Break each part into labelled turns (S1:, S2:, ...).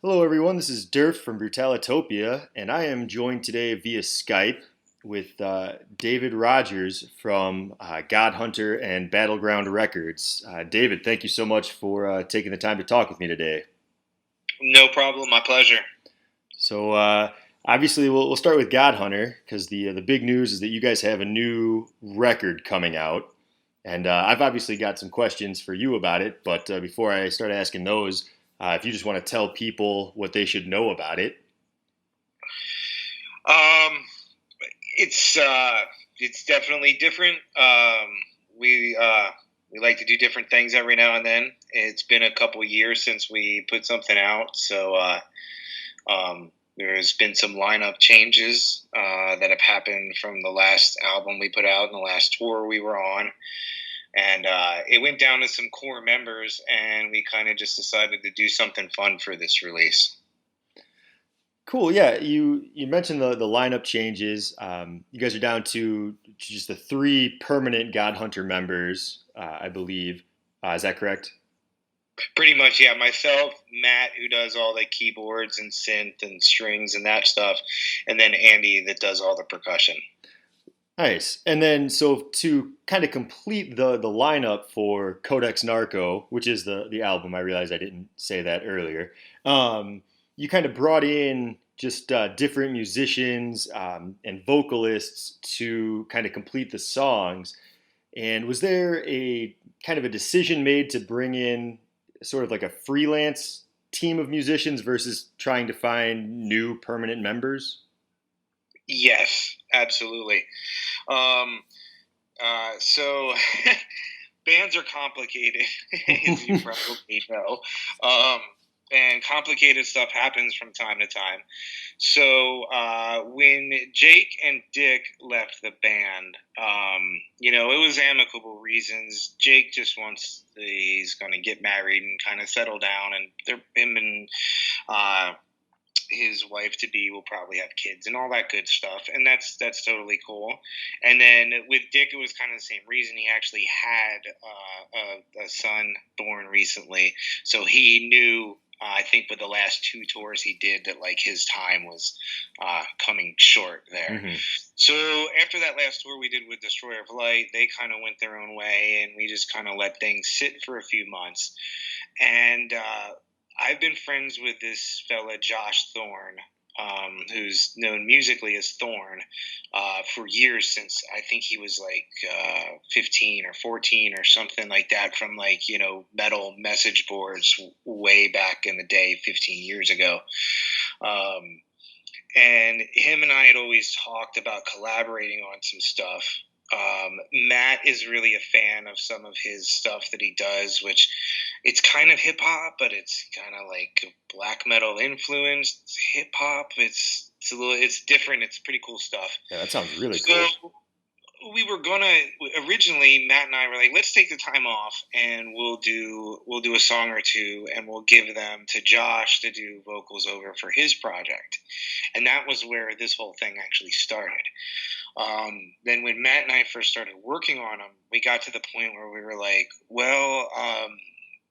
S1: Hello, everyone. This is Durf from Brutalitopia, and I am joined today via Skype with David Rodgers from Godhunter and Battleground Records. David, thank you so much for taking the time to talk with me today.
S2: No problem. My pleasure.
S1: So, obviously, we'll start with Godhunter because the big news is that you guys have a new record coming out, and I've obviously got some questions for you about it. But before I start asking those, if you just want to tell people what they should know about it.
S2: Um, it's definitely different. We uh, we like to do different things every now and then. It's been a couple years since we put something out, so there's been some lineup changes that have happened from the last album we put out and the last tour we were on. And it went down to some core members, and we kind of just decided to do something fun for this release.
S1: Cool. Yeah, you mentioned the lineup changes. You guys are down to just the three permanent God Hunter members, I believe. Is that correct?
S2: Pretty much, yeah. Myself, Matt, who does all the keyboards and synth and strings and that stuff, and then Andy that does all the percussion.
S1: Nice. And then, so to kind of complete the lineup for Codex Narco, which is the album, I realized I didn't say that earlier. You kind of brought in just different musicians and vocalists to kind of complete the songs. And was there a kind of a decision made to bring in sort of like a freelance team of musicians versus trying to find new permanent members?
S2: Yes, absolutely. Um, so bands are complicated, as you probably know. Um, and complicated stuff happens from time to time. So when Jake and Dick left the band, it was amicable reasons. Jake just wants he's going to get married and kind of settle down, and him and uh, his wife to be will probably have kids and all that good stuff, and that's totally cool. And then with Dick, it was kind of the same reason. He actually had a son born recently, so he knew. I think with the last two tours he did that like his time was coming short there.
S1: Hmm.
S2: So after that last tour we did with Destroyer of Light, they kind of went their own way, and we just kind of let things sit for a few months. And I've been friends with this fella, Josh Thorne, who's known musically as Thorne, for years, since I think he was like 15 or 14 or something like that, from like, metal message boards way back in the day, 15 years ago. Um, and him and I had always talked about collaborating on some stuff. Matt is really a fan of some of his stuff that he does, which it's kind of hip hop, but it's kind of like black metal influenced hip hop. It's different. It's pretty cool stuff.
S1: Yeah, that sounds really
S2: So
S1: cool.
S2: we were gonna originally, Matt and I were like, let's take the time off and we'll do a song or two, and we'll give them to Josh to do vocals over for his project. And that was where this whole thing actually started. Then when Matt and I first started working on them, we got to the point where we were like, well,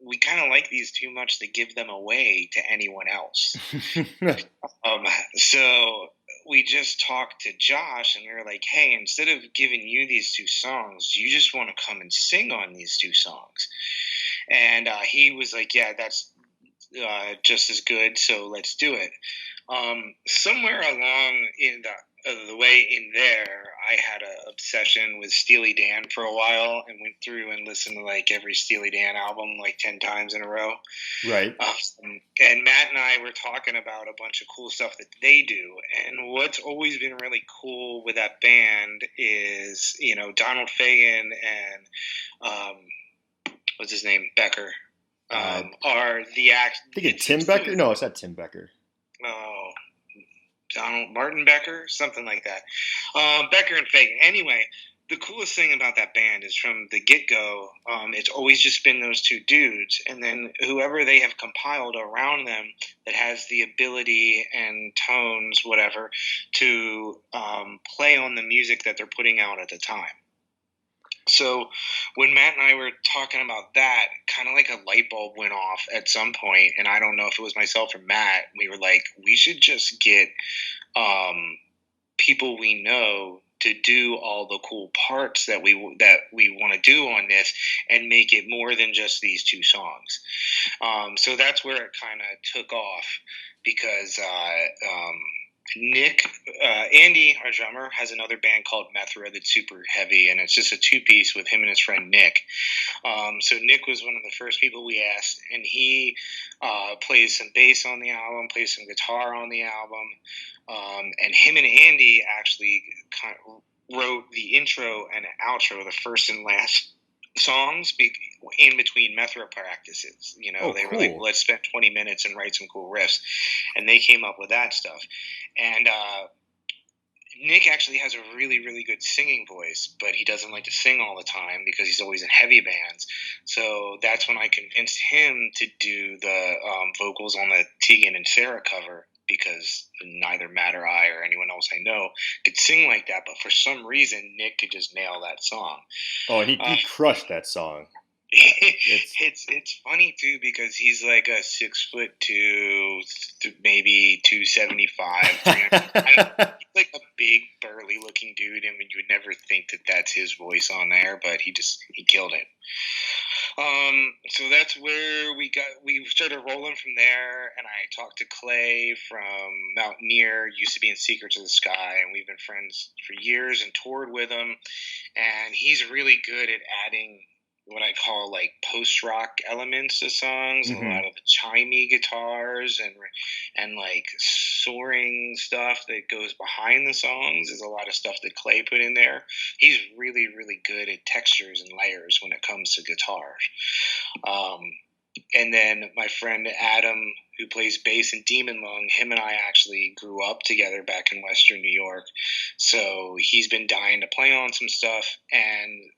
S2: we kind of like these too much to give them away to anyone else. Um, so we just talked to Josh, and we were like, hey, instead of giving you these two songs, you just want to come and sing on these two songs. And he was like, yeah, that's just as good, so let's do it. Somewhere along in the way in there, I had an obsession with Steely Dan for a while, and went through and listened to like every Steely Dan album like 10 times in a row.
S1: Right.
S2: And Matt and I were talking about a bunch of cool stuff that they do. And what's always been really cool with that band is, Donald Fagen and what's his name, Becker,
S1: I
S2: are the act.
S1: think
S2: It
S1: it's Tim
S2: seems to
S1: Becker. No, it's not Tim Becker.
S2: oh, Donald Martin Becker, something like that. Becker and Fagan. Anyway, the coolest thing about that band is from the get go, it's always just been those two dudes, and then whoever they have compiled around them that has the ability and tones, whatever, to play on the music that they're putting out at the time. So when Matt and I were talking about that, kind of like a light bulb went off at some point, and I don't know if it was myself or Matt. We were like, we should just get um, people we know to do all the cool parts that we want to do on this, and make it more than just these two songs. So that's where it kind of took off because Nick, Andy, our drummer, has another band called Methra that's super heavy, and it's just a two-piece with him and his friend Nick. So Nick was one of the first people we asked, and he plays some bass on the album, plays some guitar on the album, and him and Andy actually kind of wrote the intro and outro, the first and last songs in between Methra practices. You know,
S1: Oh,
S2: they were like,
S1: cool.
S2: let's spend 20 minutes and write some cool riffs. And they came up with that stuff. And Nick actually has a really, really good singing voice, but he doesn't like to sing all the time because he's always in heavy bands. So that's when I convinced him to do the vocals on the Tegan and Sarah cover, because neither Matt or I or anyone else I know could sing like that. But for some reason, Nick could just nail that song.
S1: Oh, and he
S2: Uh,
S1: crushed that song. It's
S2: it's funny too because he's like a 6'2", maybe 275, 300. He's like a big burly looking dude, and you would never think that that's his voice on there, but he killed it. So that's where we started rolling from there, and I talked to Clay from Mountaineer, used to be in Secrets of the Sky, and we've been friends for years and toured with him, and he's really good at adding what I call like post rock elements to songs, and a
S1: hmm
S2: lot of the chimey guitars and like soaring stuff that goes behind the songs is a lot of stuff that Clay put in there. He's really, really good at textures and layers when it comes to guitars. Um, and then my friend Adam, who plays bass in Demon Lung, him and I actually grew up together back in Western New York. So he's been dying to play on some stuff, and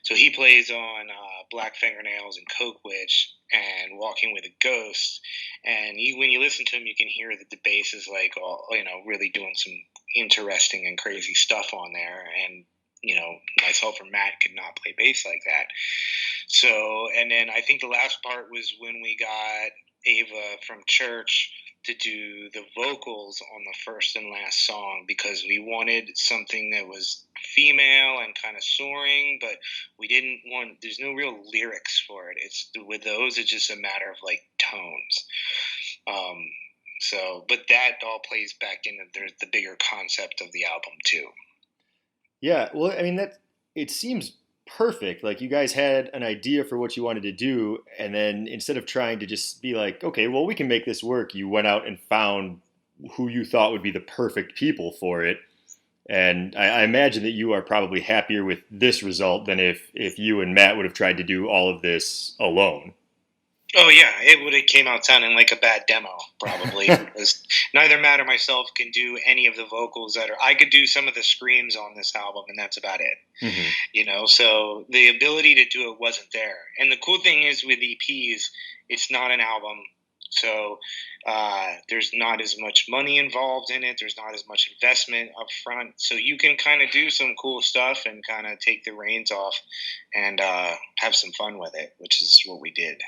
S2: so he plays on Black Fingernails and Coke Witch and Walking with a Ghost. And when you listen to him, you can hear that the bass is like, really doing some interesting and crazy stuff on there. And myself or Matt could not play bass like that. So, and then I think the last part was when we got Ava from church to do the vocals on the first and last song, because we wanted something that was female and kind of soaring, but we didn't want, there's no real lyrics for it. It's with those, it's just a matter of like tones. Um, but that all plays back into the bigger concept of the album too.
S1: Yeah, well, I mean that it seems perfect. Like you guys had an idea for what you wanted to do, and then instead of trying to just be like, okay, well, we can make this work, you went out and found who you thought would be the perfect people for it. And I imagine that you are probably happier with this result than if you and Matt would have tried to do all of this alone.
S2: Oh yeah, it would have came out sounding like a bad demo probably, because neither Matt or myself can do any of the vocals that are. I could do some of the screams on this album, and that's about it.
S1: hmm
S2: So the ability to do it wasn't there. And the cool thing is with EPs, it's not an album, so there's not as much money involved in it. There's not as much investment up front, so you can kind of do some cool stuff and kind of take the reins off and have some fun with it, which is what we did.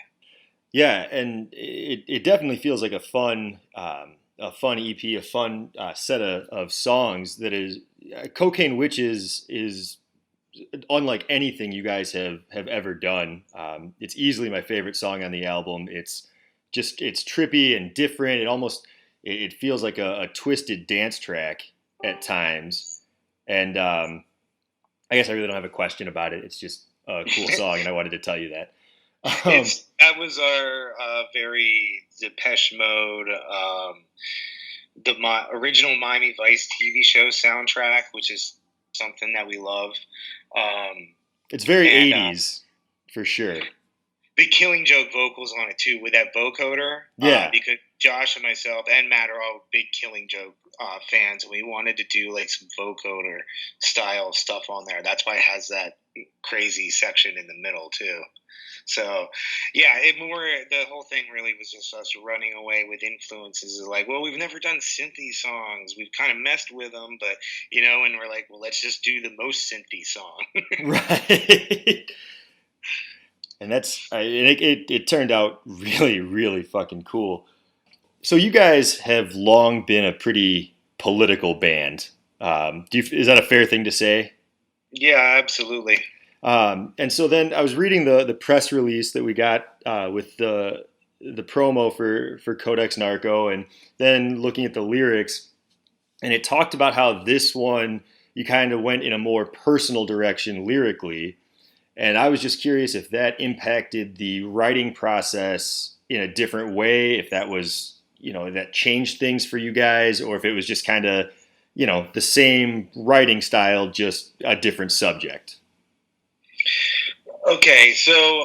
S1: Yeah, and it definitely feels like a fun EP, a fun set of songs that is Cocaine Witches is unlike anything you guys have ever done. It's easily my favorite song on the album. It's trippy and different. It feels like a twisted dance track at times. And I guess I really don't have a question about it. It's just a cool song, and I wanted to tell you that. Um,
S2: That was our very Depeche Mode, original Miami Vice TV show soundtrack, which is something that we love. Um,
S1: it's very
S2: and
S1: 80s for sure.
S2: the Killing Joke vocals on it too, with that vocoder,
S1: Yeah.
S2: because Josh and myself and Matt are all big Killing Joke fans, and we wanted to do like some vocoder style stuff on there. That's why it has that crazy section in the middle too. So, yeah, it more the whole thing really was just us running away with influences. Like, well, we've never done synthy songs. We've kind of messed with them, but and we're like, well, let's just do the most synthy song.
S1: Right. And it turned out really, really fucking cool. So you guys have long been a pretty political band. Is that a fair thing to say?
S2: Yeah, absolutely.
S1: And so then I was reading the press release that we got with the promo for Codex Narco, and then looking at the lyrics, and it talked about how this one you kind of went in a more personal direction lyrically, and I was just curious if that impacted the writing process in a different way, if that was that changed things for you guys, or if it was just kind of the same writing style, just a different subject.
S2: Okay, so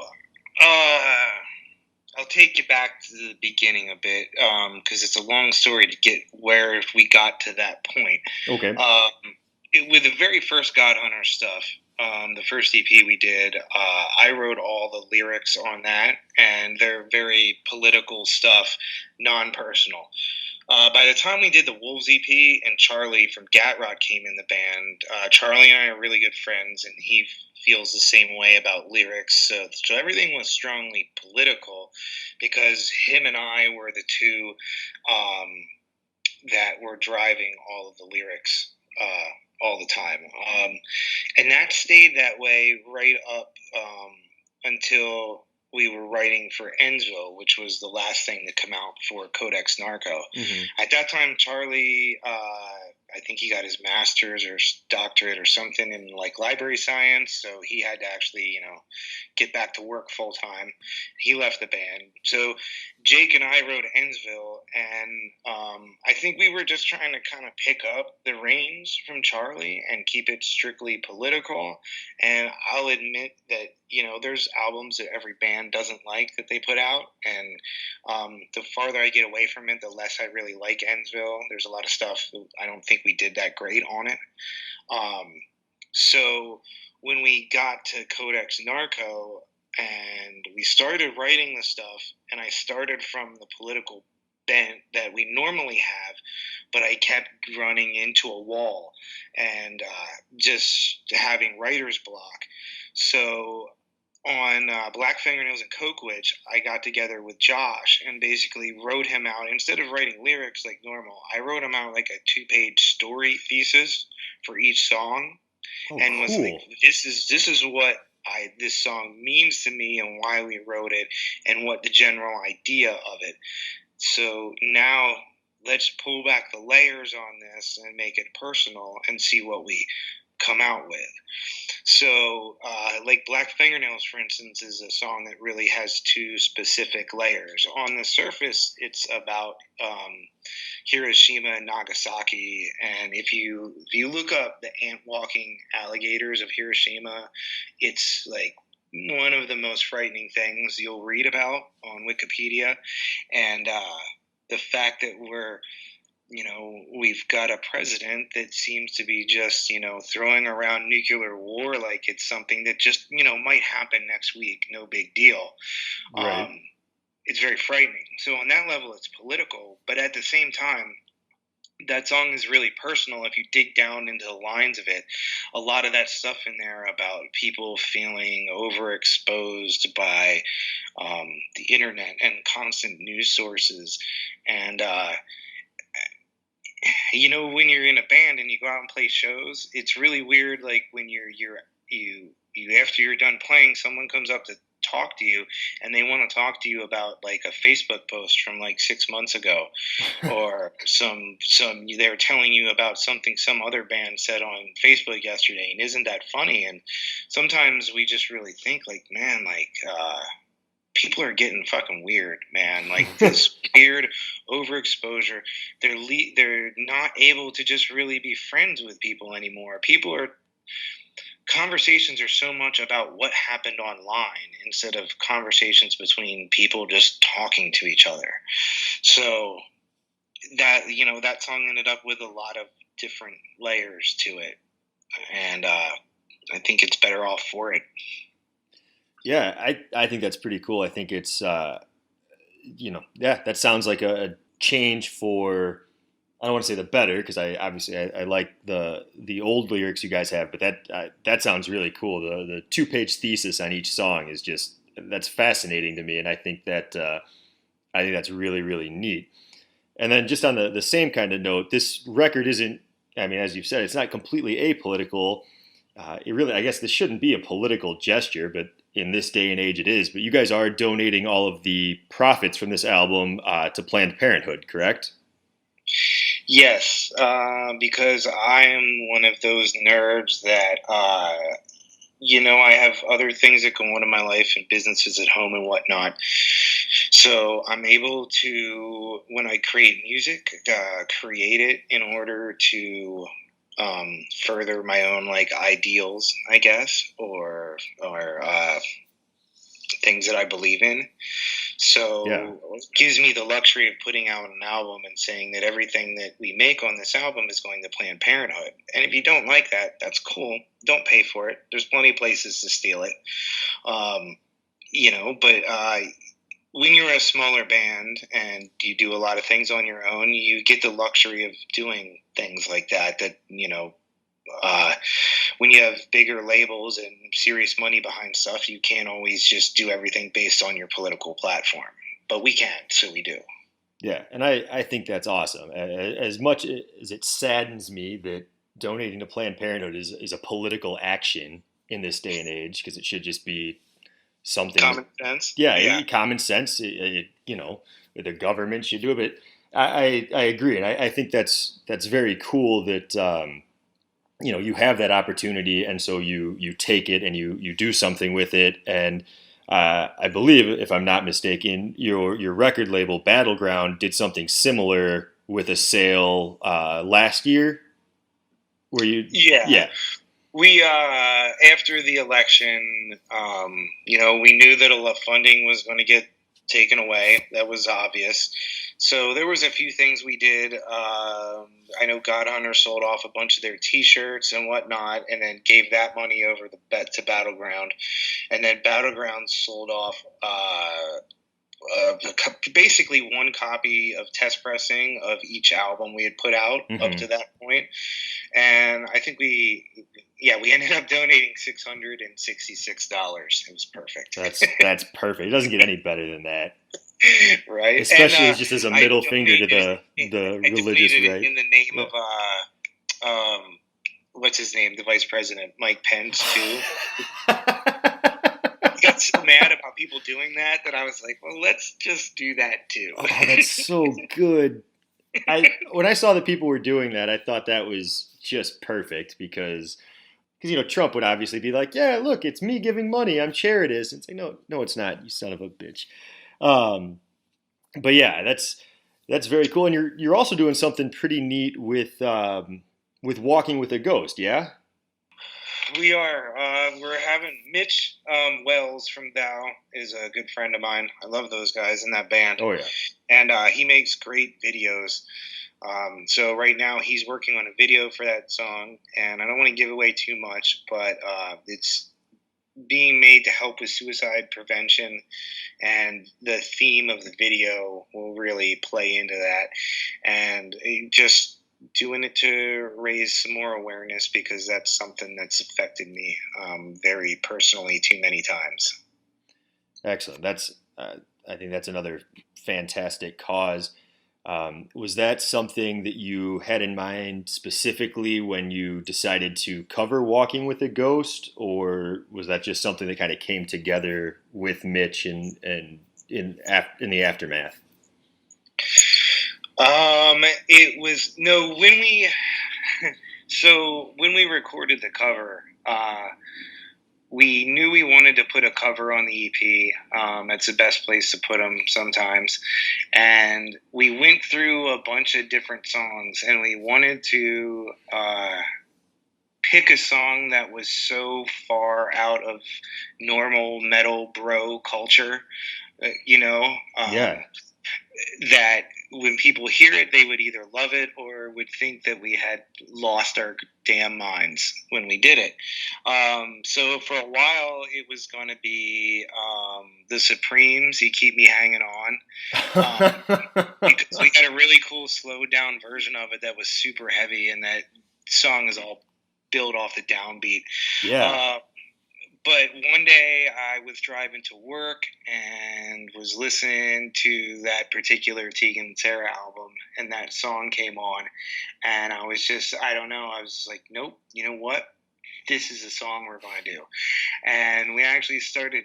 S2: I'll take you back to the beginning a bit because it's a long story to get where we got to that point.
S1: Okay.
S2: With the very first Godhunter stuff, the first EP we did, I wrote all the lyrics on that, and they're very political stuff, non-personal. By the time we did the Wolves EP and Charlie from Gatrod came in the band, Charlie and I are really good friends, and he feels the same way about lyrics. So everything was strongly political because him and I were the two that were driving all of the lyrics all the time. And that stayed that way right up until we were writing for Enzo, which was the last thing to come out for Codex Narco.
S1: Mm-hmm.
S2: At that time, Charlie, I think he got his master's or doctorate or something in like library science, so he had to actually, get back to work full time. He left the band, so Jake and I wrote Ensville, and I think we were just trying to kind of pick up the reins from Charlie and keep it strictly political. And I'll admit that there's albums that every band doesn't like that they put out, and the farther I get away from it, the less I really like Ensville. There's a lot of stuff that I don't think we did that great on it. So when we got to Codex Narco and we started writing the stuff, and I started from the political bent that we normally have, but I kept running into a wall and just having writer's block. So on Black Fingernails and Coke Witch, I got together with Josh and basically wrote him out. Instead of writing lyrics like normal, I wrote him out like a 2-page story thesis for each song.
S1: Oh,
S2: and was
S1: cool.
S2: like, this is what this song means to me and why we wrote it and what the general idea of it. So now let's pull back the layers on this and make it personal and see what we come out with. So, like Black Fingernails, for instance, is a song that really has two specific layers. On the surface, it's about Hiroshima and Nagasaki, and if you look up the ant walking alligators of Hiroshima, it's like one of the most frightening things you'll read about on Wikipedia. And the fact that we've got a president that seems to be just, throwing around nuclear war like it's something that just, might happen next week. No big deal.
S1: Right.
S2: It's very frightening. So on that level, it's political. But at the same time, that song is really personal. If you dig down into the lines of it, a lot of that stuff in there about people feeling overexposed by the internet and constant news sources. And, when you're in a band and you go out and play shows, it's really weird. Like when you after you're done playing, someone comes up to talk to you and they want to talk to you about like a Facebook post from like 6 months ago, or some they're telling you about something some other band said on Facebook yesterday, and isn't that funny? And sometimes we just really think like, man, like people are getting fucking weird, man. Like this weird overexposure. They're not able to just really be friends with people anymore. Conversations are so much about what happened online instead of conversations between people just talking to each other. So that song ended up with a lot of different layers to it, and I think it's better off for it.
S1: Yeah, I think that's pretty cool. I think it's yeah, that sounds like a change for. I don't want to say the better because I like the old lyrics you guys have, but that sounds really cool. The 2-page thesis on each song is just that's fascinating to me, and I think that's really really neat. And then just on the same kind of note, this record isn't. I mean, as you've said, it's not completely apolitical. It really, I guess, this shouldn't be a political gesture, but in this day and age, it is. But you guys are donating all of the profits from this album to Planned Parenthood, correct?
S2: Yes, because I am one of those nerds that, I have other things that go on in my life and businesses at home and whatnot. So I'm able to, when I create music, create it in order to further my own like ideals, I guess, or things that I believe in.
S1: Yeah,
S2: So it gives me the luxury of putting out an album and saying that everything that we make on this album is going to Planned Parenthood. And if you don't like that, that's cool. Don't pay for it. There's plenty of places to steal it. Um, but when you're a smaller band and you do a lot of things on your own, you get the luxury of doing things like that. Uh, when you have bigger labels and serious money behind stuff, you can't always just do everything based on your political platform. But we can, so we do.
S1: yeah, and I think that's awesome. As much as it saddens me that donating to Planned Parenthood is a political action in this day and age, because it should just be something that,
S2: Common sense.
S1: yeah,
S2: Yeah.
S1: common sense. The government should do it. But I agree, and I think that's very cool that you have that opportunity, and so you take it and you do something with it. And I believe, if I'm not mistaken, your record label Battleground did something similar with a sale last year, where you
S2: Yeah.
S1: yeah
S2: We after the election, we knew that a lot of funding was going to get taken away. That was obvious. So there was a few things we did. I know Godhunter sold off a bunch of their T-shirts and whatnot, and then gave that money over the bet to Battleground, and then Battleground sold off. Basically one copy of test pressing of each album we had put out up
S1: hmm
S2: to that point, and I think we ended up donating $666. It was perfect.
S1: that's perfect. It doesn't get any better than that,
S2: Right, and
S1: especially just as a
S2: I
S1: middle finger to
S2: donated
S1: the
S2: I
S1: religious
S2: donated it
S1: right.
S2: in the name
S1: Yeah.
S2: of what's his name, the vice president, Mike Pence, too. I got so mad about people doing that I was like, well, let's just do that too.
S1: Oh, that's so good. When I saw that people were doing that, I thought that was just perfect, because Trump would obviously be like, yeah, look, it's me giving money, I'm charities, and say, no, no, it's not, you son of a bitch. Um, but yeah, that's very cool, and you're also doing something pretty neat with walking with a ghost, yeah.
S2: We are. We're having Mitch Wells from Dow is a good friend of mine. I love those guys in that band,
S1: Oh yeah.
S2: and he makes great videos. So right now he's working on a video for that song, and I don't want to give away too much, but it's being made to help with suicide prevention, and the theme of the video will really play into that, and just doing it to raise some more awareness because that's something that's affected me very personally too many times.
S1: Excellent. I think that's another fantastic cause. Was that something that you had in mind specifically when you decided to cover Walking with a Ghost, or was that just something that kind of came together with Mitch and in the aftermath?
S2: It was no when we so when we recorded the cover, we knew we wanted to put a cover on the EP. It's the best place to put them sometimes. And we went through a bunch of different songs, and we wanted to pick a song that was so far out of normal metal bro culture, you know,
S1: Yeah.
S2: that when people hear it, they would either love it or would think that we had lost our damn minds when we did it. So for a while, it was going to be the Supremes. You keep me hanging on. Because we had a really cool slowed down version of it that was super heavy, and that song is all built off the downbeat.
S1: Yeah.
S2: But one day I was driving to work and was listening to that particular Tegan and Sarah album, and that song came on, and I was just, I don't know, I was like, nope, you know what? This is a song we're going to do. And we actually started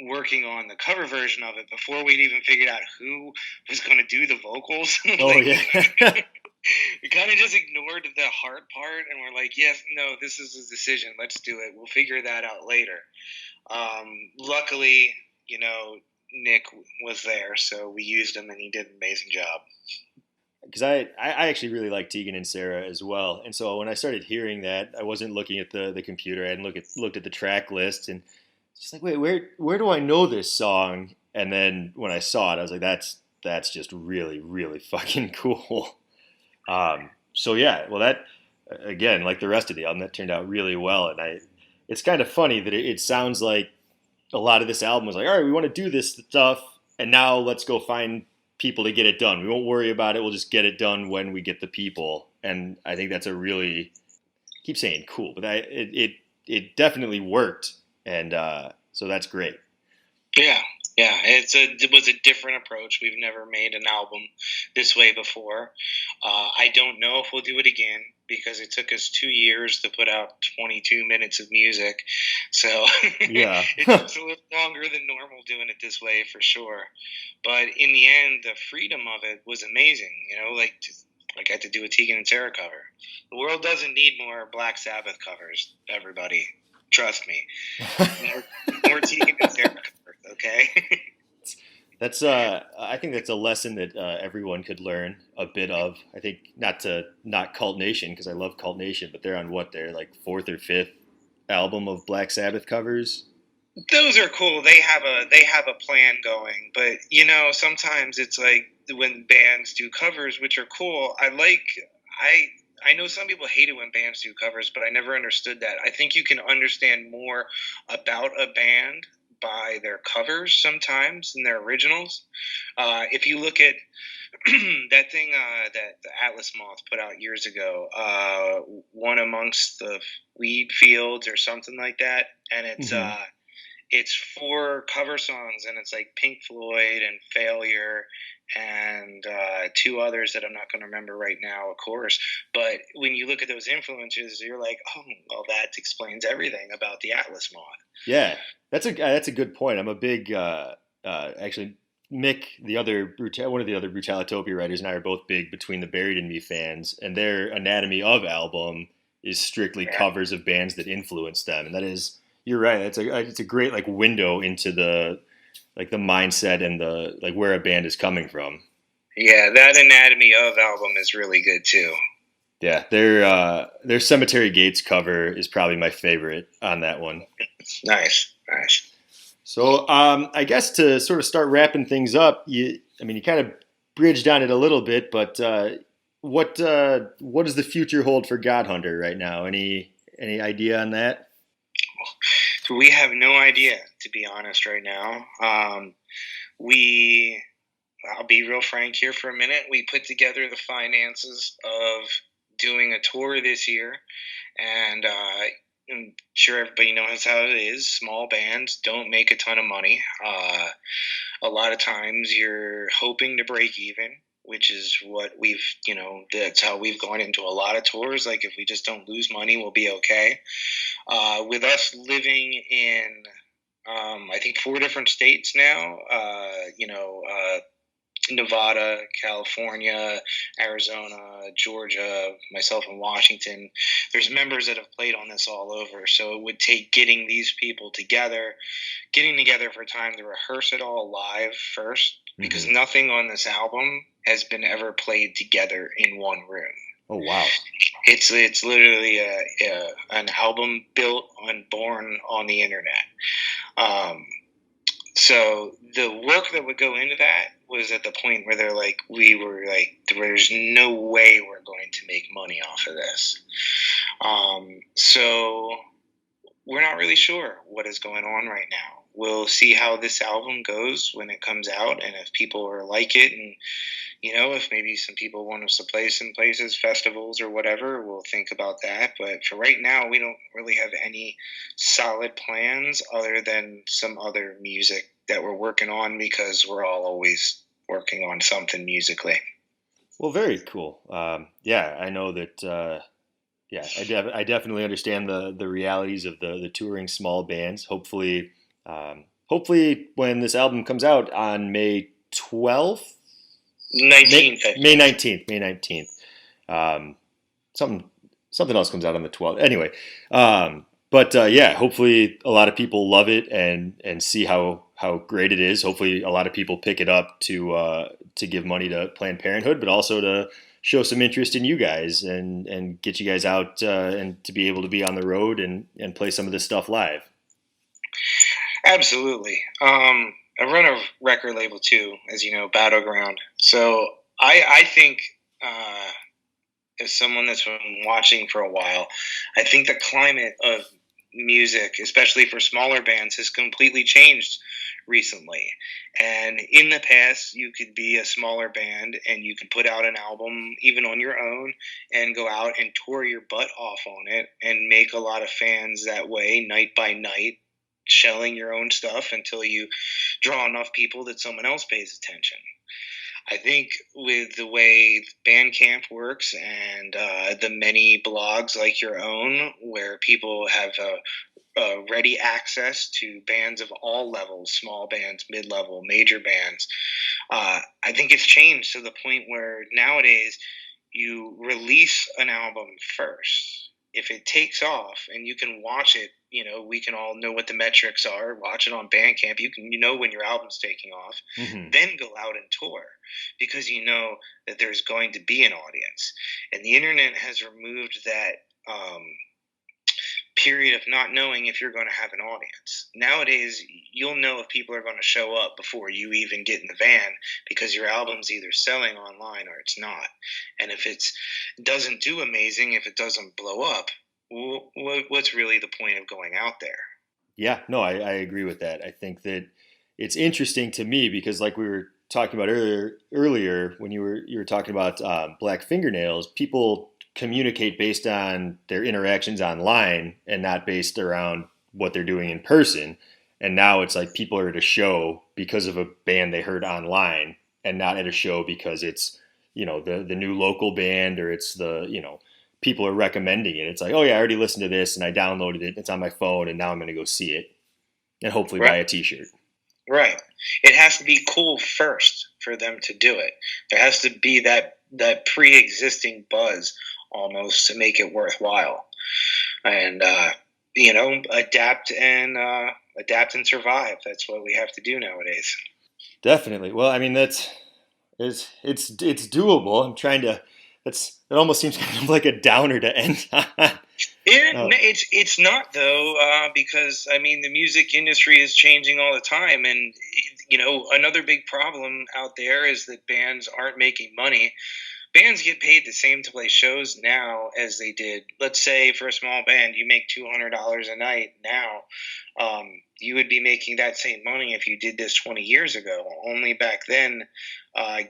S2: working on the cover version of it before we'd even figured out who was going to do the vocals.
S1: Oh, yeah.
S2: We kind of just ignored the hard part, and we're like, yes, no, this is a decision. Let's do it. We'll figure that out later. Luckily, Nick was there, so we used him, and he did an amazing job.
S1: Because I actually really like Tegan and Sarah as well. And so when I started hearing that, I wasn't looking at the computer. I hadn't looked at the track list, and just like, wait, where do I know this song? And then when I saw it, I was like, that's just really, really fucking cool. So yeah, well, that again, like the rest of the album, that turned out really well. And it's kind of funny that it sounds like a lot of this album was like, all right, we want to do this stuff, and now let's go find people to get it done. We won't worry about it. We'll just get it done when we get the people. And I think that's a really, I keep saying cool, but it definitely worked. And so that's great.
S2: Yeah. It was a different approach. We've never made an album this way before. I don't know if we'll do it again, because it took us 2 years to put out 22 minutes of music. So
S1: yeah,
S2: it took a little longer than normal doing it this way, for sure. But in the end, the freedom of it was amazing. I got to do a Tegan and Sarah cover. The world doesn't need more Black Sabbath covers, everybody. Trust me. More Tegan and Sarah covers, okay?
S1: That's I think that's a lesson that everyone could learn a bit of. I think not Cult Nation, because I love Cult Nation, but they're on they're like fourth or fifth album of Black Sabbath covers.
S2: Those are cool. They have a plan going, but sometimes it's like when bands do covers, which are cool. I know some people hate it when bands do covers, but I never understood that. I think you can understand more about a band by their covers sometimes than their originals. If you look at that thing that the Atlas Moth put out years ago, One Amongst the Weed Fields or something like that, and it's 4 cover songs, and it's like Pink Floyd and Failure and 2 others that I'm not going to remember right now, of course. But when you look at those influences, you're like, oh, well, that explains everything about the Atlas Moth.
S1: Yeah, that's a good point. I'm a big actually Mick, one of the other Brutalitopia writers, and I are both big Between the Buried and Me fans, and their Anatomy of album is strictly covers of bands that influenced them, and that is. You're right. It's a great window into the the mindset and the where a band is coming from.
S2: Yeah, that Anatomy of album is really good too.
S1: Yeah, their Cemetery Gates cover is probably my favorite on that one.
S2: Nice.
S1: So I guess to sort of start wrapping things up, you kind of bridged on it a little bit, but what does the future hold for Godhunter right now? Any idea on that?
S2: We have no idea, to be honest, right now. I'll be real frank here for a minute. We put together the finances of doing a tour this year, and I'm sure everybody knows how it is. Small bands don't make a ton of money. A lot of times you're hoping to break even, which is what that's how we've gone into a lot of tours. Like, if we just don't lose money, we'll be okay. With us living in, I think 4 different states now, Nevada, California, Arizona, Georgia, myself in Washington. There's members that have played on this all over. So it would take getting together for time to rehearse it all live first, because nothing on this album has been ever played together in one room.
S1: Oh, wow.
S2: It's literally an album born on the internet. So the work that would go into that was at the point where they're like, we were like, there's no way we're going to make money off of this. So we're not really sure what is going on right now. We'll see how this album goes when it comes out, and if people are like it, and if maybe some people want us to play some places, festivals or whatever, we'll think about that. But for right now, we don't really have any solid plans other than some other music that we're working on, because we're all always working on something musically.
S1: Well, very cool. Yeah, I know that. Yeah, I definitely understand the realities of the touring small bands. Hopefully, when this album comes out on May 12th,
S2: 19th, I
S1: May
S2: think.
S1: 19th, May 19th. Um, something something else comes out on the 12th. Anyway, but yeah, hopefully a lot of people love it and see how great it is. Hopefully, a lot of people pick it up to give money to Planned Parenthood, but also to show some interest in you guys and get you guys out and to be able to be on the road and play some of this stuff live.
S2: Absolutely. I run a record label too, as you know, Battleground. So I think, as someone that's been watching for a while, I think the climate of music, especially for smaller bands, has completely changed recently. And in the past, you could be a smaller band and you could put out an album even on your own and go out and tour your butt off on it and make a lot of fans that way, night by night, shelling your own stuff until you draw enough people that someone else pays attention. I think with the way Bandcamp works and the many blogs like your own, where people have ready access to bands of all levels, small bands, mid-level, major bands, I think it's changed to the point where nowadays you release an album first. If it takes off and you can watch it, we can all know what the metrics are. Watch it on Bandcamp. You know when your album's taking off.
S1: Mm-hmm.
S2: Then go out and tour, because you know that there's going to be an audience. And the internet has removed that period of not knowing if you're going to have an audience. Nowadays, you'll know if people are going to show up before you even get in the van, because your album's either selling online or it's not. And if it doesn't do amazing, if it doesn't blow up, what's really the point of going out there?
S1: Yeah, no, I agree with that. I think that it's interesting to me because, like we were talking about earlier when you were talking about black fingernails, people communicate based on their interactions online and not based around what they're doing in person. And now it's like people are at a show because of a band they heard online, and not at a show because it's the new local band, or it's people are recommending it. It's like, oh yeah, I already listened to this and I downloaded it. It's on my phone and now I'm going to go see it and hopefully buy
S2: Right.
S1: a T-shirt.
S2: Right. It has to be cool first for them to do it. There has to be that pre-existing buzz almost to make it worthwhile. And adapt and survive. That's what we have to do nowadays.
S1: Definitely. Well, I mean it's doable. I'm trying to. It almost seems kind of like a downer to end on.
S2: It's not though, because I mean the music industry is changing all the time, and another big problem out there is that bands aren't making money. Bands get paid the same to play shows now as they did. Let's say for a small band, you make $200 a night now. You would be making that same money if you did this 20 years ago. Only back then,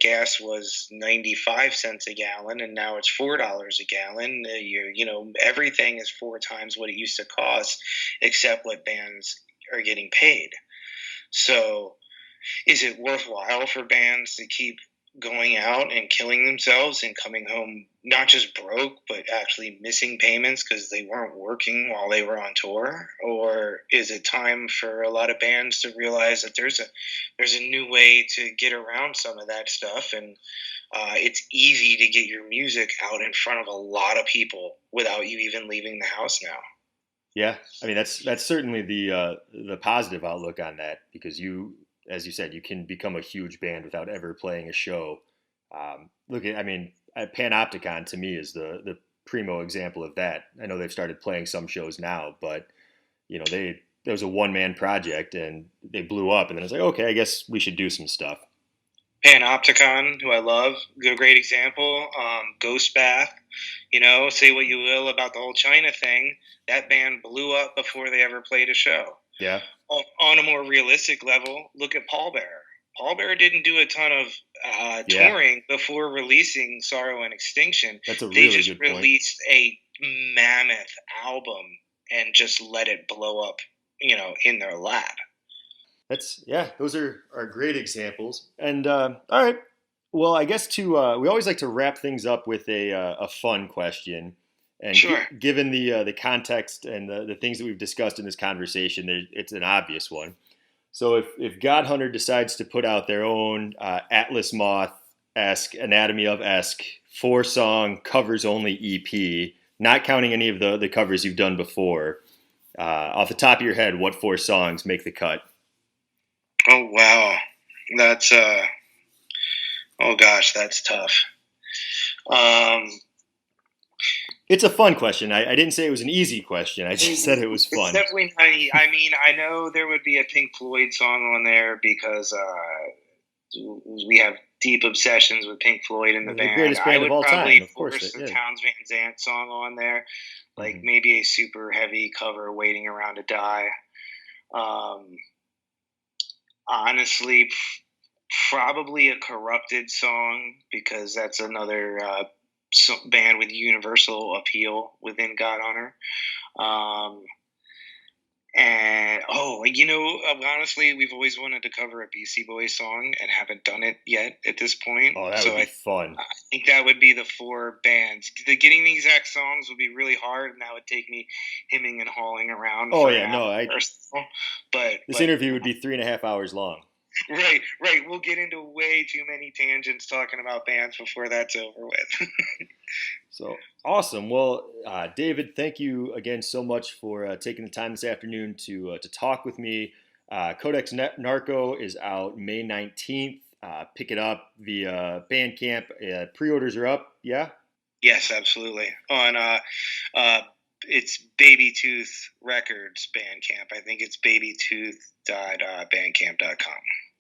S2: gas was 95 cents a gallon, and now it's $4 a gallon. Everything is four times what it used to cost, except what bands are getting paid. So, is it worthwhile for bands to keep going out and killing themselves and coming home not just broke but actually missing payments because they weren't working while they were on tour? Or is it time for a lot of bands to realize that there's a new way to get around some of that stuff, and it's easy to get your music out in front of a lot of people without you even leaving the house now?
S1: Yeah, I mean that's certainly the positive outlook on that, because as you said, you can become a huge band without ever playing a show. I mean, Panopticon to me is the primo example of that. I know they've started playing some shows now, but there was a one man project and they blew up, and then it's like, okay, I guess we should do some stuff.
S2: Panopticon, who I love, a great example. Ghost Bath, say what you will about the whole China thing. That band blew up before they ever played a show.
S1: Yeah.
S2: On a more realistic level, look at Paul Bearer. Paul Bearer didn't do a ton of
S1: Yeah.
S2: touring before releasing Sorrow and Extinction.
S1: That's a
S2: They
S1: really
S2: just
S1: good point.
S2: released a mammoth album and just let it blow up, in their lap.
S1: Those are great examples. And all right, well, I guess we always like to wrap things up with a fun question. And
S2: Sure.
S1: given the context and the things that we've discussed in this conversation, it's an obvious one. So if Godhunter decides to put out their own Atlas Moth esque, Anatomy of esque 4-song covers only EP, not counting any of the covers you've done before, off the top of your head, what 4 songs make the cut?
S2: Oh wow, that's oh gosh, that's tough.
S1: It's a fun question. I didn't say it was an easy question. I just said it was
S2: It's
S1: fun.
S2: definitely not. I mean, I know there would be a Pink Floyd song on there because we have deep obsessions with Pink Floyd in the
S1: The
S2: band.
S1: greatest
S2: I
S1: band of
S2: would
S1: all time,
S2: probably
S1: of course.
S2: force the
S1: Yeah.
S2: Towns Van Zandt song on there, like
S1: Mm-hmm.
S2: maybe a super heavy cover, "Waiting Around to Die." Um, honestly, probably a Corrupted song because that's another band with universal appeal within Godhunter. Um, and honestly, we've always wanted to cover a Beastie Boys song and haven't done it yet at this point.
S1: Oh, that
S2: So
S1: would be fun.
S2: I think that would be the 4 bands. Getting the exact songs would be really hard, and that would take me hemming and hawing around
S1: Oh
S2: for an
S1: yeah,
S2: hour
S1: no.
S2: or so. But
S1: This interview would be 3.5 hours long.
S2: right. We'll get into way too many tangents talking about bands before that's over with.
S1: So awesome. Well, David, thank you again so much for taking the time this afternoon to talk with me. Codex Narco is out May 19th. Pick it up via Bandcamp. Pre-orders are up. Yeah.
S2: Yes, absolutely. On it's Baby Tooth Records Bandcamp. I think it's babytooth.bandcamp.com.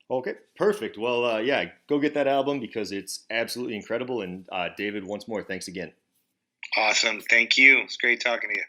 S1: Okay. Perfect. Well, yeah. Go get that album because it's absolutely incredible. And David, once more, thanks again.
S2: Awesome. Thank you. It's great talking to you.